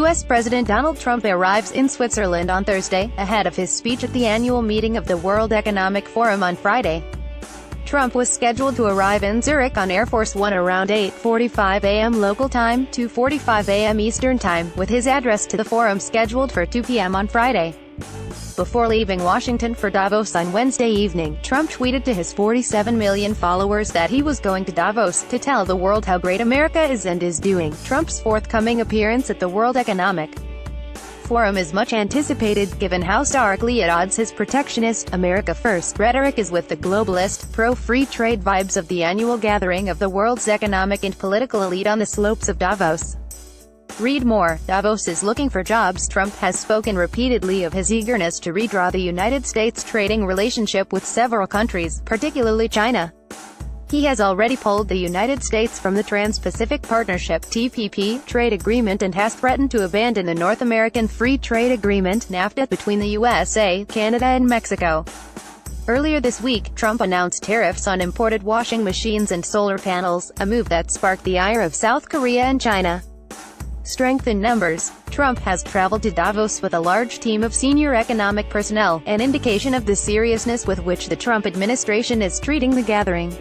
U.S. President Donald Trump arrives in Switzerland on Thursday, ahead of his speech at the annual meeting of the World Economic Forum on Friday. Trump was scheduled to arrive in Zurich on Air Force One around 8:45 a.m. local time, 2:45 a.m. Eastern Time, with his address to the forum scheduled for 2 p.m. on Friday. Before leaving Washington for Davos on Wednesday evening, Trump tweeted to his 47 million followers that he was going to Davos to tell the world how great America is and is doing. Trump's forthcoming appearance at the World Economic Forum is much anticipated, given how starkly at odds his protectionist, America First rhetoric is with the globalist, pro-free trade vibes of the annual gathering of the world's economic and political elite on the slopes of Davos. Read more. Davos is looking for jobs. Trump has spoken repeatedly of his eagerness to redraw the United States' trading relationship with several countries, particularly China. He has already pulled the United States from the Trans-Pacific Partnership (TPP) trade agreement and has threatened to abandon the North American Free Trade Agreement (NAFTA) between the USA, Canada and Mexico. Earlier this week, Trump announced tariffs on imported washing machines and solar panels, a move that sparked the ire of South Korea and China. Strength in numbers. Trump has traveled to Davos with a large team of senior economic personnel, an indication of the seriousness with which the Trump administration is treating the gathering.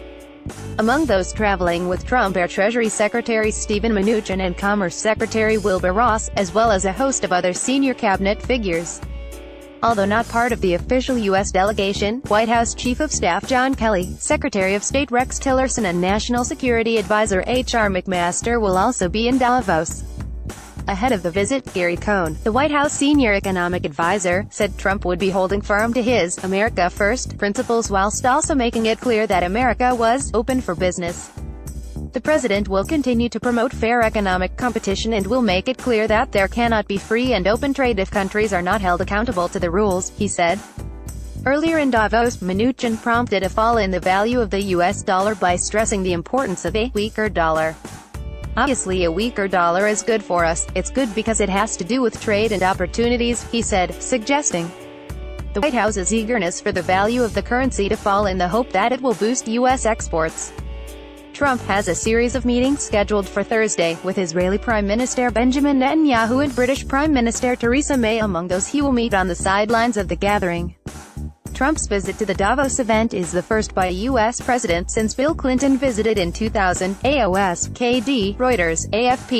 Among those traveling with Trump are Treasury Secretary Steven Mnuchin and Commerce Secretary Wilbur Ross, as well as a host of other senior cabinet figures. Although not part of the official U.S. delegation, White House Chief of Staff John Kelly, Secretary of State Rex Tillerson and National Security Advisor H.R. McMaster will also be in Davos. Ahead of the visit, Gary Cohn, the White House senior economic advisor, said Trump would be holding firm to his America First principles whilst also making it clear that America was open for business. The president will continue to promote fair economic competition and will make it clear that there cannot be free and open trade if countries are not held accountable to the rules, he said. Earlier in Davos, Mnuchin prompted a fall in the value of the U.S. dollar by stressing the importance of a weaker dollar. Obviously a weaker dollar is good for us, it's good because it has to do with trade and opportunities, he said, suggesting the White House's eagerness for the value of the currency to fall in the hope that it will boost U.S. exports. Trump has a series of meetings scheduled for Thursday, with Israeli Prime Minister Benjamin Netanyahu and British Prime Minister Theresa May among those he will meet on the sidelines of the gathering. Trump's visit to the Davos event is the first by a U.S. president since Bill Clinton visited in 2000, AOS, KD, Reuters, AFP.